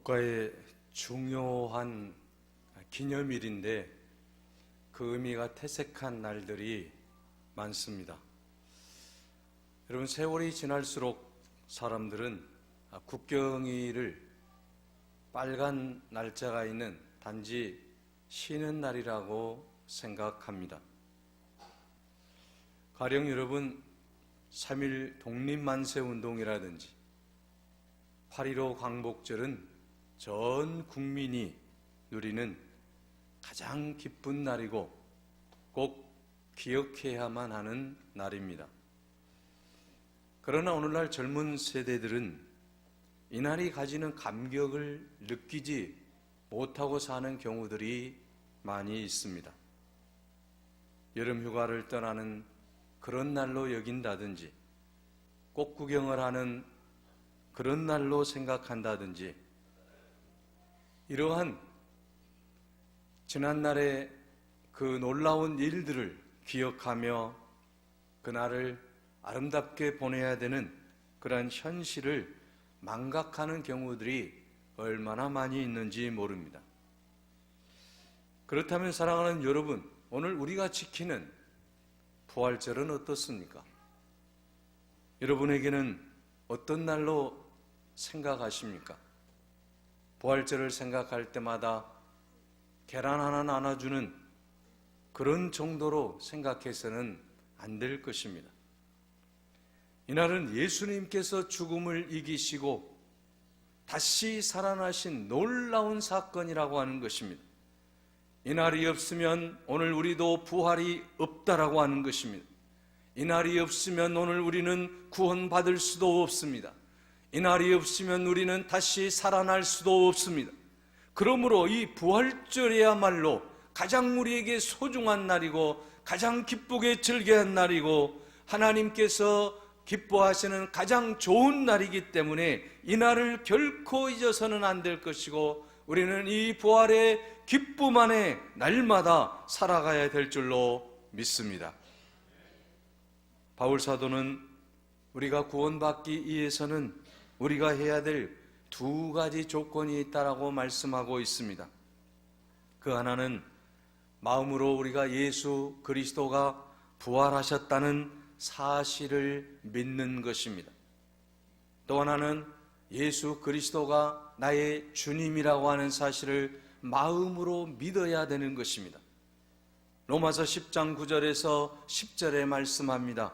국가의 중요한 기념일인데 그 의미가 퇴색한 날들이 많습니다. 여러분, 세월이 지날수록 사람들은 국경일을 빨간 날짜가 있는 단지 쉬는 날이라고 생각합니다. 가령 여러분, 3.1 독립만세운동이라든지 8.15 광복절은 전 국민이 누리는 가장 기쁜 날이고 꼭 기억해야만 하는 날입니다. 그러나 오늘날 젊은 세대들은 이날이 가지는 감격을 느끼지 못하고 사는 경우들이 많이 있습니다. 여름 휴가를 떠나는 그런 날로 여긴다든지 꽃 구경을 하는 그런 날로 생각한다든지 이러한 지난날의 그 놀라운 일들을 기억하며 그날을 아름답게 보내야 되는 그런 현실을 망각하는 경우들이 얼마나 많이 있는지 모릅니다. 그렇다면 사랑하는 여러분, 오늘 우리가 지키는 부활절은 어떻습니까? 여러분에게는 어떤 날로 생각하십니까? 부활절을 생각할 때마다 계란 하나 나눠주는 그런 정도로 생각해서는 안 될 것입니다. 이날은 예수님께서 죽음을 이기시고 다시 살아나신 놀라운 사건이라고 하는 것입니다. 이날이 없으면 오늘 우리도 부활이 없다라고 하는 것입니다. 이날이 없으면 오늘 우리는 구원받을 수도 없습니다. 이날이 없으면 우리는 다시 살아날 수도 없습니다. 그러므로 이 부활절이야말로 가장 우리에게 소중한 날이고 가장 기쁘게 즐겨야 할 날이고 하나님께서 기뻐하시는 가장 좋은 날이기 때문에 이 날을 결코 잊어서는 안 될 것이고 우리는 이 부활의 기쁨 안에 날마다 살아가야 될 줄로 믿습니다. 바울 사도는 우리가 구원받기 위해서는 우리가 해야 될 두 가지 조건이 있다라고 말씀하고 있습니다. 그 하나는 마음으로 우리가 예수 그리스도가 부활하셨다는 사실을 믿는 것입니다. 또 하나는 예수 그리스도가 나의 주님이라고 하는 사실을 마음으로 믿어야 되는 것입니다. 로마서 10장 9절에서 10절에 말씀합니다.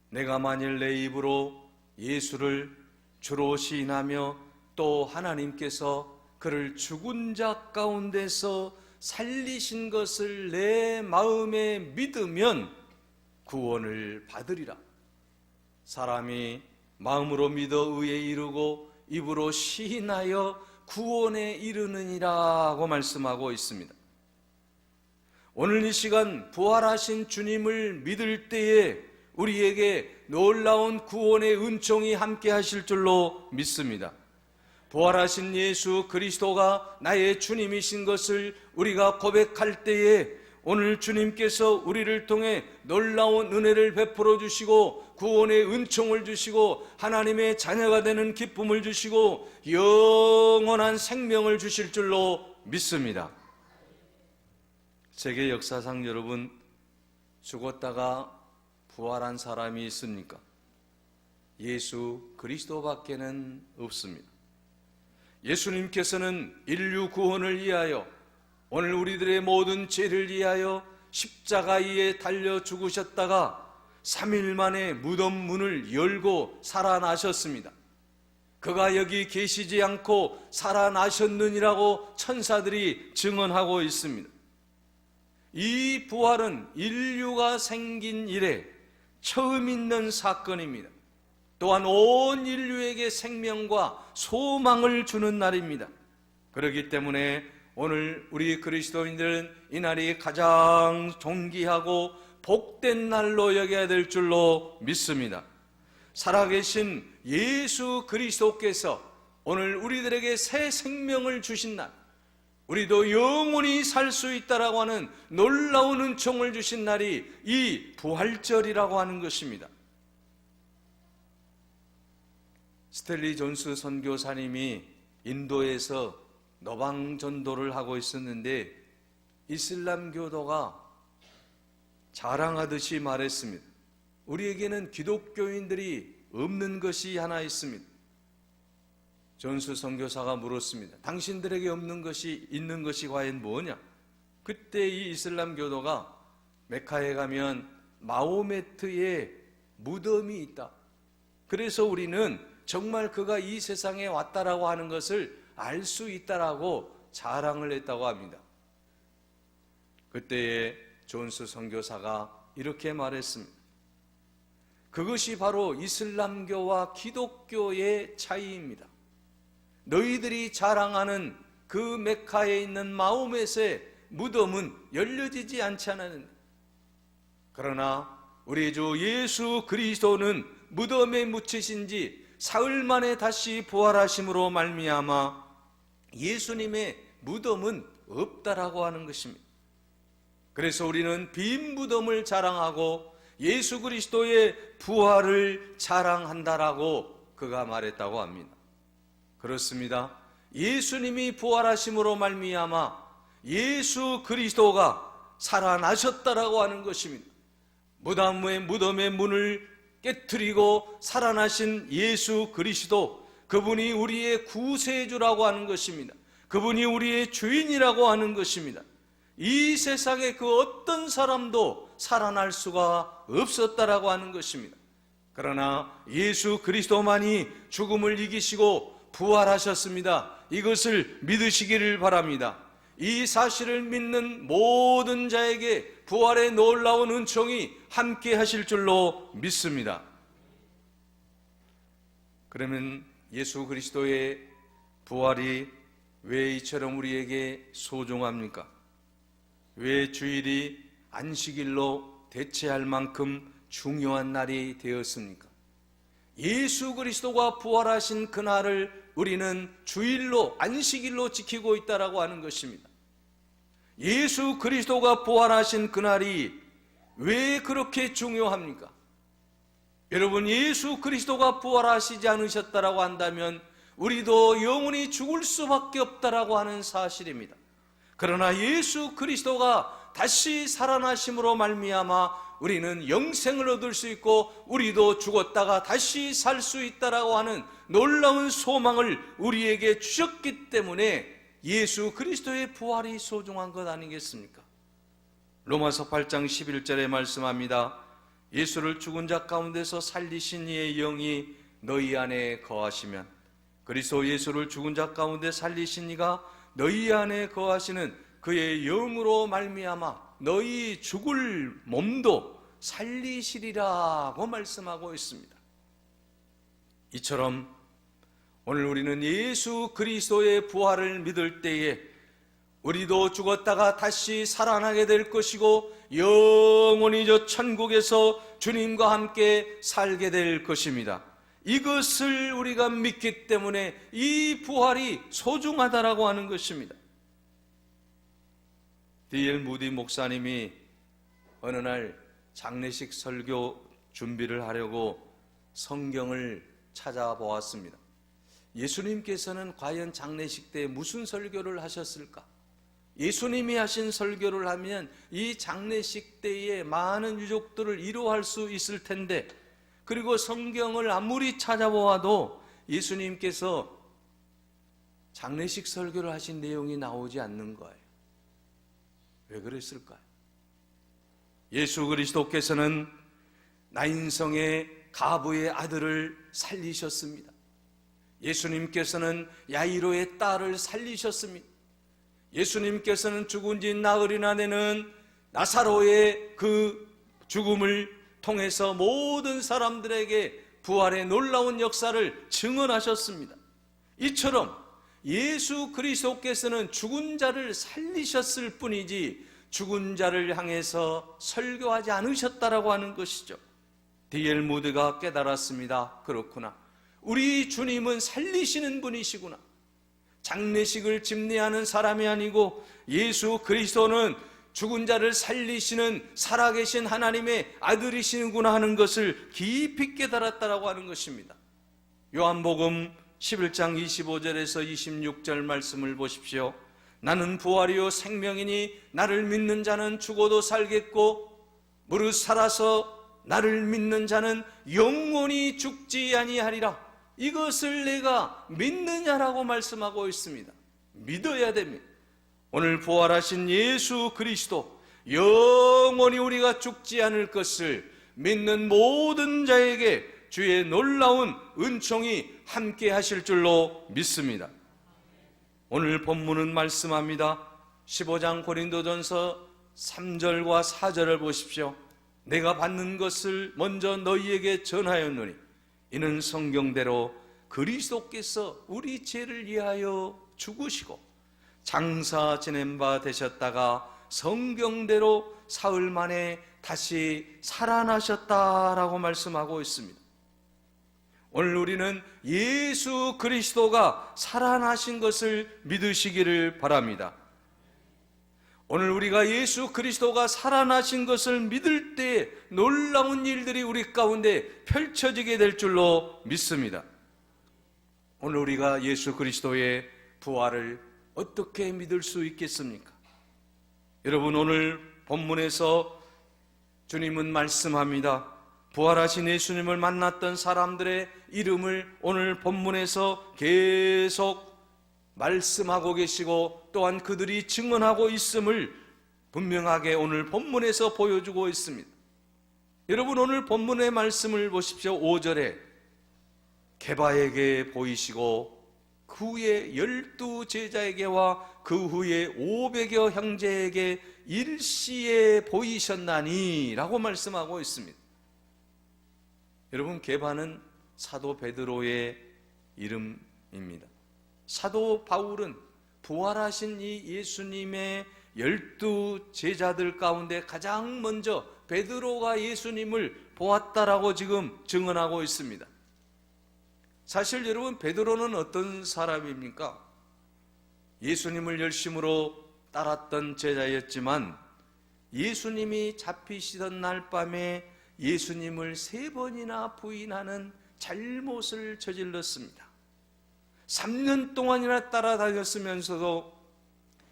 내가 만일 내 입으로 예수를 주로 시인하며 또 하나님께서 그를 죽은 자 가운데서 살리신 것을 내 마음에 믿으면 구원을 받으리라. 사람이 마음으로 믿어 의에 이르고 입으로 시인하여 구원에 이르느니라고 말씀하고 있습니다. 오늘 이 시간 부활하신 주님을 믿을 때에 우리에게 놀라운 구원의 은총이 함께 하실 줄로 믿습니다. 부활하신 예수 그리스도가 나의 주님이신 것을 우리가 고백할 때에 오늘 주님께서 우리를 통해 놀라운 은혜를 베풀어 주시고 구원의 은총을 주시고 하나님의 자녀가 되는 기쁨을 주시고 영원한 생명을 주실 줄로 믿습니다. 세계 역사상 여러분, 죽었다가 부활한 사람이 있습니까? 예수 그리스도밖에는 없습니다. 예수님께서는 인류 구원을 위하여 오늘 우리들의 모든 죄를 위하여 십자가 위에 달려 죽으셨다가 3일 만에 무덤 문을 열고 살아나셨습니다. 그가 여기 계시지 않고 살아나셨느니라고 천사들이 증언하고 있습니다. 이 부활은 인류가 생긴 이래 처음 있는 사건입니다. 또한 온 인류에게 생명과 소망을 주는 날입니다. 그렇기 때문에 오늘 우리 그리스도인들은 이 날이 가장 존귀하고 복된 날로 여겨야 될 줄로 믿습니다. 살아계신 예수 그리스도께서 오늘 우리들에게 새 생명을 주신 날, 우리도 영원히 살 수 있다라고 하는 놀라운 은총을 주신 날이 이 부활절이라고 하는 것입니다. 스텔리 존스 선교사님이 인도에서 노방 전도를 하고 있었는데 이슬람 교도가 자랑하듯이 말했습니다. 우리에게는 기독교인들이 없는 것이 하나 있습니다. 존스 선교사가 물었습니다. 당신들에게 없는 것이 있는 것이 과연 뭐냐? 그때 이 이슬람 교도가 메카에 가면 마호메트의 무덤이 있다. 그래서 우리는 정말 그가 이 세상에 왔다라고 하는 것을 알 수 있다라고 자랑을 했다고 합니다. 그때에 존스 선교사가 이렇게 말했습니다. 그것이 바로 이슬람교와 기독교의 차이입니다. 너희들이 자랑하는 그 메카에 있는 마호멧의 무덤은 열려지지 않지 않았는데, 그러나 우리 주 예수 그리스도는 무덤에 묻히신 지 사흘 만에 다시 부활하심으로 말미암아 예수님의 무덤은 없다라고 하는 것입니다. 그래서 우리는 빈 무덤을 자랑하고 예수 그리스도의 부활을 자랑한다라고 그가 말했다고 합니다. 그렇습니다. 예수님이 부활하심으로 말미암아 예수 그리스도가 살아나셨다라고 하는 것입니다. 무덤의 문을 깨트리고 살아나신 예수 그리스도, 그분이 우리의 구세주라고 하는 것입니다. 그분이 우리의 주인이라고 하는 것입니다. 이 세상에 그 어떤 사람도 살아날 수가 없었다라고 하는 것입니다. 그러나 예수 그리스도만이 죽음을 이기시고 부활하셨습니다. 이것을 믿으시기를 바랍니다. 이 사실을 믿는 모든 자에게 부활의 놀라운 은총이 함께 하실 줄로 믿습니다. 그러면 예수 그리스도의 부활이 왜 이처럼 우리에게 소중합니까? 왜 주일이 안식일로 대체할 만큼 중요한 날이 되었습니까? 예수 그리스도가 부활하신 그날을 우리는 주일로, 안식일로 지키고 있다라고 하는 것입니다. 예수 그리스도가 부활하신 그날이 왜 그렇게 중요합니까? 여러분, 예수 그리스도가 부활하시지 않으셨다라고 한다면 우리도 영원히 죽을 수밖에 없다라고 하는 사실입니다. 그러나 예수 그리스도가 다시 살아나심으로 말미암아 우리는 영생을 얻을 수 있고 우리도 죽었다가 다시 살 수 있다라고 하는 놀라운 소망을 우리에게 주셨기 때문에 예수 그리스도의 부활이 소중한 것 아니겠습니까? 로마서 8장 11절에 말씀합니다. 예수를 죽은 자 가운데서 살리신 이의 영이 너희 안에 거하시면, 그리스도 예수를 죽은 자 가운데 살리신 이가 너희 안에 거하시는 그의 영으로 말미암아 너희 죽을 몸도 살리시리라고 말씀하고 있습니다. 이처럼 오늘 우리는 예수 그리스도의 부활을 믿을 때에 우리도 죽었다가 다시 살아나게 될 것이고 영원히 저 천국에서 주님과 함께 살게 될 것입니다. 이것을 우리가 믿기 때문에 이 부활이 소중하다라고 하는 것입니다. D.L. 무디 목사님이 어느 날 장례식 설교 준비를 하려고 성경을 찾아보았습니다. 예수님께서는 과연 장례식 때 무슨 설교를 하셨을까? 예수님이 하신 설교를 하면 이 장례식 때에 많은 유족들을 위로할 수 있을 텐데, 그리고 성경을 아무리 찾아보아도 예수님께서 장례식 설교를 하신 내용이 나오지 않는 거예요. 왜 그랬을까요? 예수 그리스도께서는 나인성의 가부의 아들을 살리셨습니다. 예수님께서는 야이로의 딸을 살리셨습니다. 예수님께서는 죽은 지 나흘이나 되는 나사로의 그 죽음을 통해서 모든 사람들에게 부활의 놀라운 역사를 증언하셨습니다. 이처럼 예수 그리스도께서는 죽은 자를 살리셨을 뿐이지 죽은 자를 향해서 설교하지 않으셨다라고 하는 것이죠. D.L. 무드가 깨달았습니다. 그렇구나. 우리 주님은 살리시는 분이시구나. 장례식을 집례하는 사람이 아니고 예수 그리스도는 죽은 자를 살리시는 살아계신 하나님의 아들이시는구나 하는 것을 깊이 깨달았다라고 하는 것입니다. 요한복음 11장 25절에서 26절 말씀을 보십시오. 나는 부활이요 생명이니 나를 믿는 자는 죽어도 살겠고 무릇 살아서 나를 믿는 자는 영원히 죽지 아니하리라. 이것을 내가 믿느냐라고 말씀하고 있습니다. 믿어야 됩니다. 오늘 부활하신 예수 그리스도, 영원히 우리가 죽지 않을 것을 믿는 모든 자에게 주의 놀라운 은총이 함께 하실 줄로 믿습니다. 오늘 본문은 말씀합니다. 15장 고린도전서 3절과 4절을 보십시오. 내가 받는 것을 먼저 너희에게 전하였노니 이는 성경대로 그리스도께서 우리 죄를 위하여 죽으시고 장사 지낸 바 되셨다가 성경대로 사흘 만에 다시 살아나셨다라고 말씀하고 있습니다. 오늘 우리는 예수 그리스도가 살아나신 것을 믿으시기를 바랍니다. 오늘 우리가 예수 그리스도가 살아나신 것을 믿을 때 놀라운 일들이 우리 가운데 펼쳐지게 될 줄로 믿습니다. 오늘 우리가 예수 그리스도의 부활을 어떻게 믿을 수 있겠습니까? 여러분, 오늘 본문에서 주님은 말씀합니다. 부활하신 예수님을 만났던 사람들의 이름을 오늘 본문에서 계속 말씀하고 계시고 또한 그들이 증언하고 있음을 분명하게 오늘 본문에서 보여주고 있습니다. 여러분, 오늘 본문의 말씀을 보십시오. 5절에 게바에게 보이시고 그 후에 12 제자에게와 그 후에 500여 형제에게 일시에 보이셨나니 라고 말씀하고 있습니다. 여러분, 게바는 사도 베드로의 이름입니다. 사도 바울은 부활하신 이 예수님의 12 제자들 가운데 가장 먼저 베드로가 예수님을 보았다라고 지금 증언하고 있습니다. 사실 여러분, 베드로는 어떤 사람입니까? 예수님을 열심으로 따랐던 제자였지만 예수님이 잡히시던 날 밤에 예수님을 3번이나 부인하는 잘못을 저질렀습니다. 3년 동안이나 따라다녔으면서도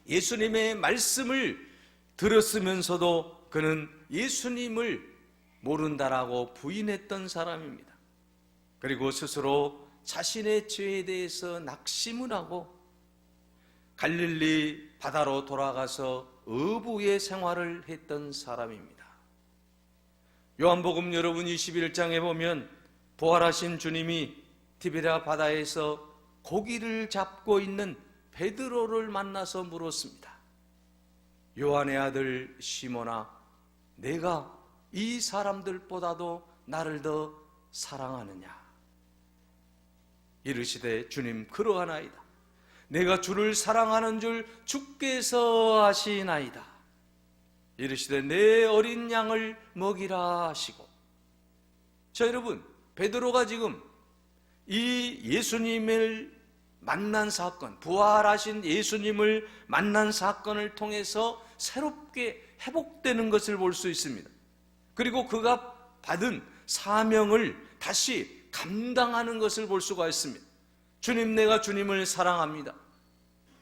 예수님의 말씀을 들었으면서도 그는 예수님을 모른다라고 부인했던 사람입니다. 그리고 스스로 자신의 죄에 대해서 낙심을 하고 갈릴리 바다로 돌아가서 어부의 생활을 했던 사람입니다. 요한복음 여러분 21장에 보면 부활하신 주님이 티베리아 바다에서 고기를 잡고 있는 베드로를 만나서 물었습니다. 요한의 아들 시몬아, 내가 이 사람들보다도 나를 더 사랑하느냐? 이르시되 주님 그러하나이다. 내가 주를 사랑하는 줄 주께서 아시나이다. 이르시되 내 어린 양을 먹이라 하시고. 자, 여러분, 베드로가 지금 이 예수님을 만난 사건, 부활하신 예수님을 만난 사건을 통해서 새롭게 회복되는 것을 볼 수 있습니다. 그리고 그가 받은 사명을 다시 감당하는 것을 볼 수가 있습니다. 주님, 내가 주님을 사랑합니다.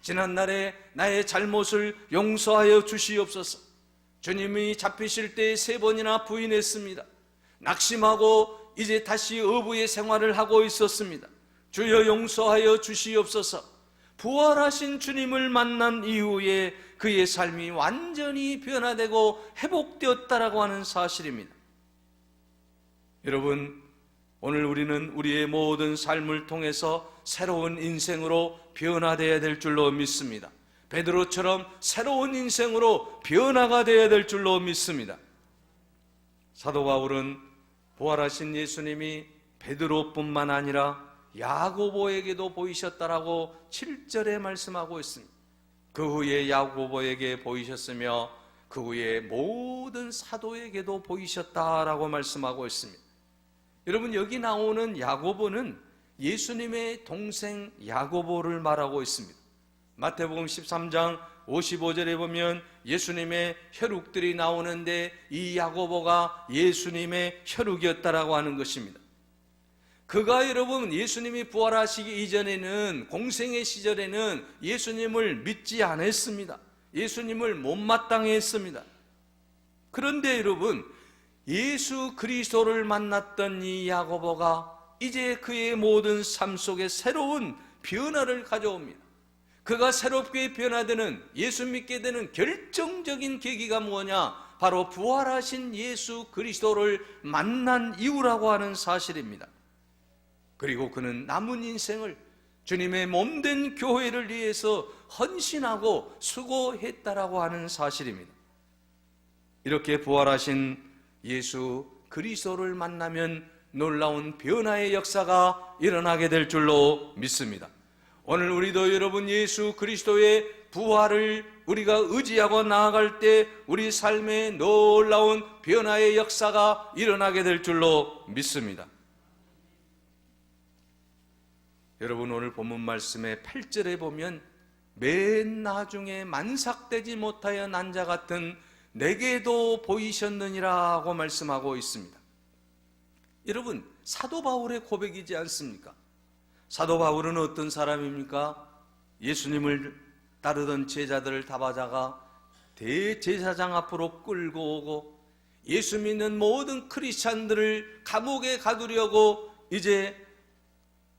지난날에 나의 잘못을 용서하여 주시옵소서. 주님이 잡히실 때 3번이나 부인했습니다. 낙심하고 이제 다시 어부의 생활을 하고 있었습니다. 주여 용서하여 주시옵소서. 부활하신 주님을 만난 이후에 그의 삶이 완전히 변화되고 회복되었다라고 하는 사실입니다. 여러분, 오늘 우리는 우리의 모든 삶을 통해서 새로운 인생으로 변화되어야 될 줄로 믿습니다. 베드로처럼 새로운 인생으로 변화가 되어야 될 줄로 믿습니다. 사도 바울은 부활하신 예수님이 베드로뿐만 아니라 야고보에게도 보이셨다라고 7절에 말씀하고 있습니다. 그 후에 야고보에게 보이셨으며 그 후에 모든 사도에게도 보이셨다라고 말씀하고 있습니다. 여러분, 여기 나오는 야고보는 예수님의 동생 야고보를 말하고 있습니다. 마태복음 13장 55절에 보면 예수님의 혈육들이 나오는데 이 야고보가 예수님의 혈육이었다라고 하는 것입니다. 그가 여러분 예수님이 부활하시기 이전에는, 공생의 시절에는 예수님을 믿지 않았습니다. 예수님을 못마땅해 했습니다. 그런데 여러분, 예수 그리스도를 만났던 이 야고보가 이제 그의 모든 삶 속에 새로운 변화를 가져옵니다. 그가 새롭게 변화되는, 예수 믿게 되는 결정적인 계기가 뭐냐? 바로 부활하신 예수 그리스도를 만난 이유라고 하는 사실입니다. 그리고 그는 남은 인생을 주님의 몸된 교회를 위해서 헌신하고 수고했다라고 하는 사실입니다. 이렇게 부활하신 예수 그리스도를 만나면 놀라운 변화의 역사가 일어나게 될 줄로 믿습니다. 오늘 우리도 여러분 예수 그리스도의 부활을 우리가 의지하고 나아갈 때 우리 삶에 놀라운 변화의 역사가 일어나게 될 줄로 믿습니다. 여러분, 오늘 본문 말씀의 8절에 보면 맨 나중에 만삭되지 못하여 난 자 같은 내게도 보이셨느니라고 말씀하고 있습니다. 여러분, 사도 바울의 고백이지 않습니까? 사도 바울은 어떤 사람입니까? 예수님을 따르던 제자들을 잡아다가 대제사장 앞으로 끌고 오고 예수 믿는 모든 크리스찬들을 감옥에 가두려고 이제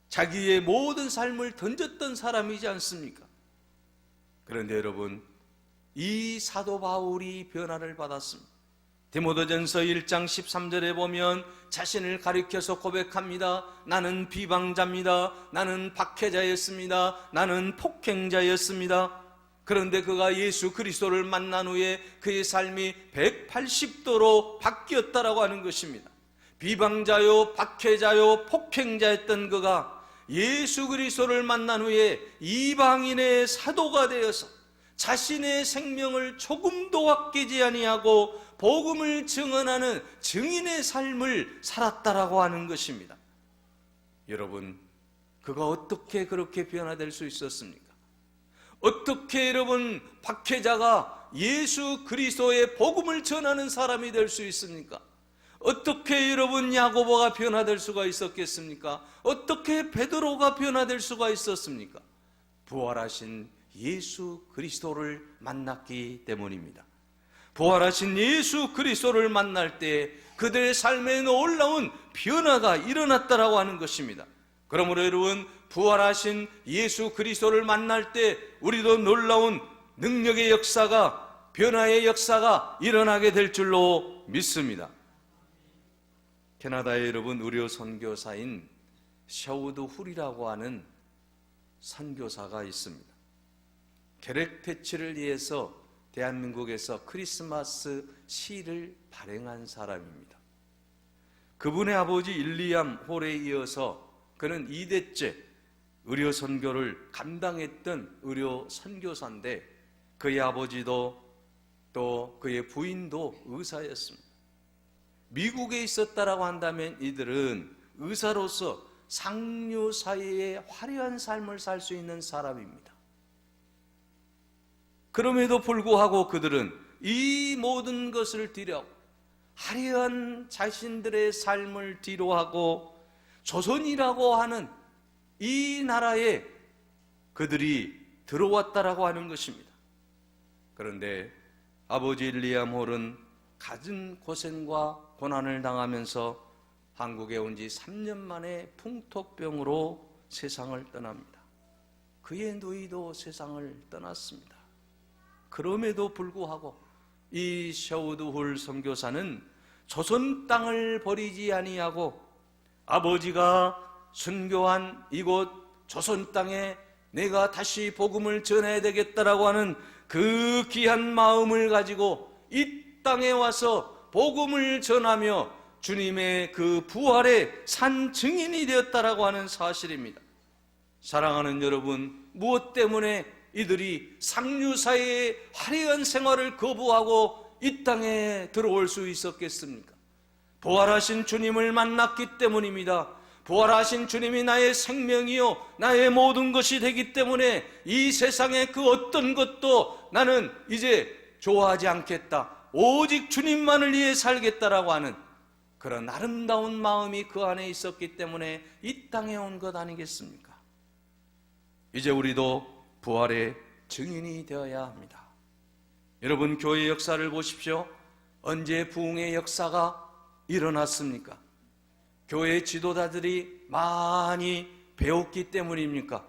자기의 모든 삶을 던졌던 사람이지 않습니까? 그런데 여러분, 이 사도 바울이 변화를 받았습니다. 디모데전서 1장 13절에 보면 자신을 가리켜서 고백합니다. 나는 비방자입니다. 나는 박해자였습니다. 나는 폭행자였습니다. 그런데 그가 예수 그리스도를 만난 후에 그의 삶이 180도로 바뀌었다라고 하는 것입니다. 비방자요, 박해자요, 폭행자였던 그가 예수 그리스도를 만난 후에 이방인의 사도가 되어서 자신의 생명을 조금도 아끼지 아니하고 복음을 증언하는 증인의 삶을 살았다라고 하는 것입니다. 여러분, 그가 어떻게 그렇게 변화될 수 있었습니까? 어떻게 여러분 박해자가 예수 그리스도의 복음을 전하는 사람이 될 수 있습니까? 어떻게 여러분 야고보가 변화될 수가 있었겠습니까? 어떻게 베드로가 변화될 수가 있었습니까? 부활하신 예수 그리스도를 만났기 때문입니다. 부활하신 예수 그리스도를 만날 때 그들의 삶에 놀라운 변화가 일어났다라고 하는 것입니다. 그러므로 여러분, 부활하신 예수 그리스도를 만날 때 우리도 놀라운 능력의 역사가, 변화의 역사가 일어나게 될 줄로 믿습니다. 캐나다에 여러분 의료 선교사인 샤우드 훌이라고 하는 선교사가 있습니다. 계획 퇴치를 위해서 대한민국에서 크리스마스 시를 발행한 사람입니다. 그분의 아버지 일리암 홀에 이어서 그는 2대째 의료 선교를 감당했던 의료 선교사인데 그의 아버지도 또 그의 부인도 의사였습니다. 미국에 있었다라고 한다면 이들은 의사로서 상류 사회의 화려한 삶을 살 수 있는 사람입니다. 그럼에도 불구하고 그들은 이 모든 것을 뒤로 화려한 자신들의 삶을 뒤로하고 조선이라고 하는 이 나라에 그들이 들어왔다라고 하는 것입니다. 그런데 아버지 일리암 홀은 갖은 고생과 고난을 당하면서 한국에 온 지 3년 만에 풍토병으로 세상을 떠납니다. 그의 누이도 세상을 떠났습니다. 그럼에도 불구하고 이 샤우드 홀 선교사는 조선 땅을 버리지 아니하고 아버지가 순교한 이곳 조선 땅에 내가 다시 복음을 전해야 되겠다라고 하는 그 귀한 마음을 가지고 이 땅에 와서 복음을 전하며 주님의 그 부활의 산 증인이 되었다라고 하는 사실입니다. 사랑하는 여러분, 무엇 때문에 이들이 상류사회의 화려한 생활을 거부하고 이 땅에 들어올 수 있었겠습니까? 부활하신 주님을 만났기 때문입니다. 부활하신 주님이 나의 생명이요 나의 모든 것이 되기 때문에 이 세상의 그 어떤 것도 나는 이제 좋아하지 않겠다, 오직 주님만을 위해 살겠다라고 하는 그런 아름다운 마음이 그 안에 있었기 때문에 이 땅에 온 것 아니겠습니까? 이제 우리도 부활의 증인이 되어야 합니다. 여러분, 교회 역사를 보십시오. 언제 부흥의 역사가 일어났습니까? 교회 지도자들이 많이 배웠기 때문입니까?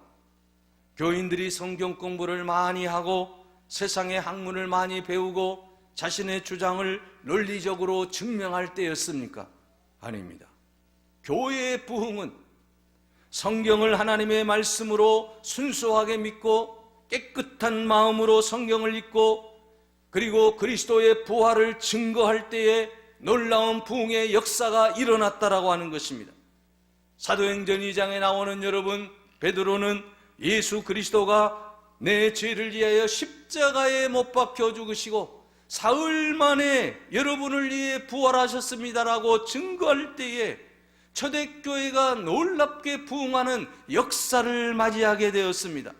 교인들이 성경 공부를 많이 하고 세상의 학문을 많이 배우고 자신의 주장을 논리적으로 증명할 때였습니까? 아닙니다. 교회의 부흥은 성경을 하나님의 말씀으로 순수하게 믿고 깨끗한 마음으로 성경을 읽고 그리고 그리스도의 부활을 증거할 때에 놀라운 부흥의 역사가 일어났다라고 하는 것입니다. 사도행전 2장에 나오는 여러분, 베드로는 예수 그리스도가 내 죄를 위하여 십자가에 못 박혀 죽으시고 사흘 만에 여러분을 위해 부활하셨습니다라고 증거할 때에 초대교회가 놀랍게 부흥하는 역사를 맞이하게 되었습니다.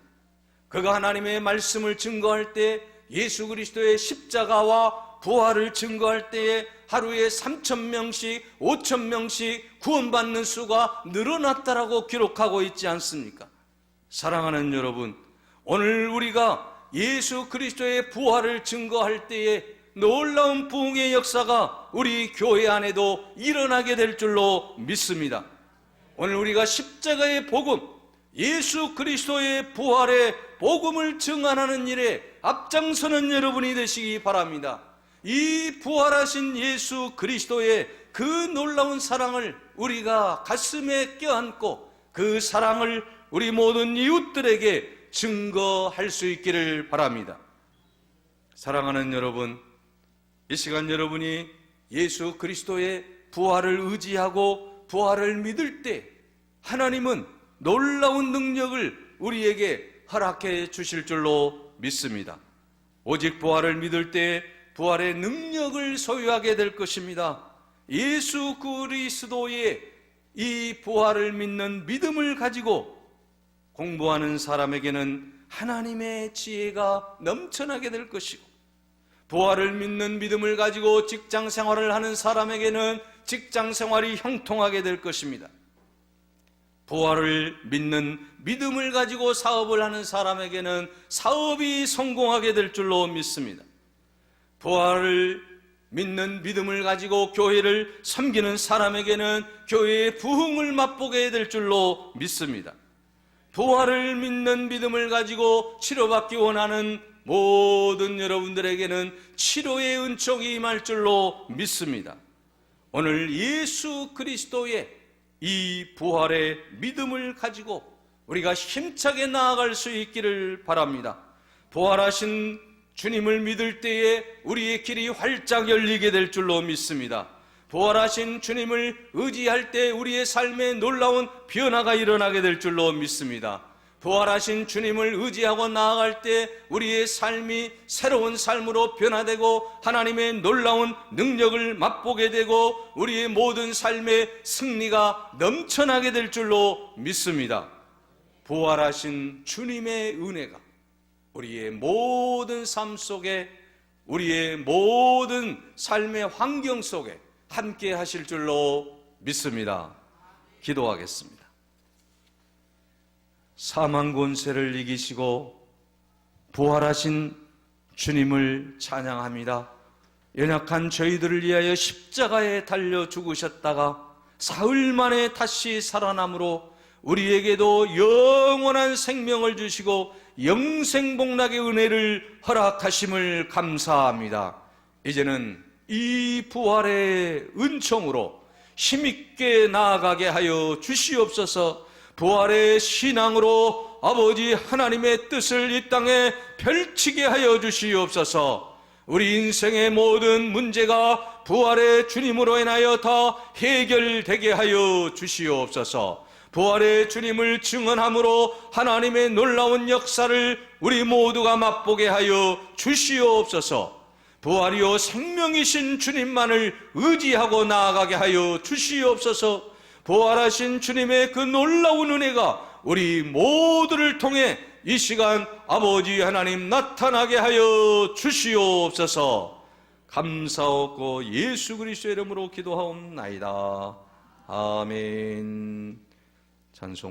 그가 하나님의 말씀을 증거할 때 예수 그리스도의 십자가와 부활을 증거할 때에 하루에 3,000명씩 5,000명씩 구원받는 수가 늘어났다라고 기록하고 있지 않습니까? 사랑하는 여러분, 오늘 우리가 예수 그리스도의 부활을 증거할 때에 놀라운 부흥의 역사가 우리 교회 안에도 일어나게 될 줄로 믿습니다. 오늘 우리가 십자가의 복음, 예수 그리스도의 부활의 복음을 증언하는 일에 앞장서는 여러분이 되시기 바랍니다. 이 부활하신 예수 그리스도의 그 놀라운 사랑을 우리가 가슴에 껴안고 그 사랑을 우리 모든 이웃들에게 증거할 수 있기를 바랍니다. 사랑하는 여러분, 이 시간 여러분이 예수 그리스도의 부활을 의지하고 부활을 믿을 때 하나님은 놀라운 능력을 우리에게 허락해 주실 줄로 믿습니다. 오직 부활을 믿을 때 부활의 능력을 소유하게 될 것입니다. 예수 그리스도의 이 부활을 믿는 믿음을 가지고 공부하는 사람에게는 하나님의 지혜가 넘쳐나게 될 것이고, 부활을 믿는 믿음을 가지고 직장 생활을 하는 사람에게는 직장 생활이 형통하게 될 것입니다. 부활을 믿는 믿음을 가지고 사업을 하는 사람에게는 사업이 성공하게 될 줄로 믿습니다. 부활을 믿는 믿음을 가지고 교회를 섬기는 사람에게는 교회의 부흥을 맛보게 될 줄로 믿습니다. 부활을 믿는 믿음을 가지고 치료받기 원하는 모든 여러분들에게는 치료의 은총이 임할 줄로 믿습니다. 오늘 예수 그리스도의 이 부활의 믿음을 가지고 우리가 힘차게 나아갈 수 있기를 바랍니다. 부활하신 주님을 믿을 때에 우리의 길이 활짝 열리게 될 줄로 믿습니다. 부활하신 주님을 의지할 때 우리의 삶에 놀라운 변화가 일어나게 될 줄로 믿습니다. 부활하신 주님을 의지하고 나아갈 때 우리의 삶이 새로운 삶으로 변화되고 하나님의 놀라운 능력을 맛보게 되고 우리의 모든 삶의 승리가 넘쳐나게 될 줄로 믿습니다. 부활하신 주님의 은혜가 우리의 모든 삶 속에, 우리의 모든 삶의 환경 속에 함께 하실 줄로 믿습니다. 기도하겠습니다. 사망 권세를 이기시고 부활하신 주님을 찬양합니다. 연약한 저희들을 위하여 십자가에 달려 죽으셨다가 사흘 만에 다시 살아남으로 우리에게도 영원한 생명을 주시고 영생복락의 은혜를 허락하심을 감사합니다. 이제는 이 부활의 은총으로 힘있게 나아가게 하여 주시옵소서. 부활의 신앙으로 아버지 하나님의 뜻을 이 땅에 펼치게 하여 주시옵소서. 우리 인생의 모든 문제가 부활의 주님으로 인하여 다 해결되게 하여 주시옵소서. 부활의 주님을 증언함으로 하나님의 놀라운 역사를 우리 모두가 맛보게 하여 주시옵소서. 부활이요 생명이신 주님만을 의지하고 나아가게 하여 주시옵소서. 부활하신 주님의 그 놀라운 은혜가 우리 모두를 통해 이 시간 아버지 하나님 나타나게 하여 주시옵소서. 감사하고 예수 그리스도의 이름으로 기도하옵나이다. 아멘. 찬송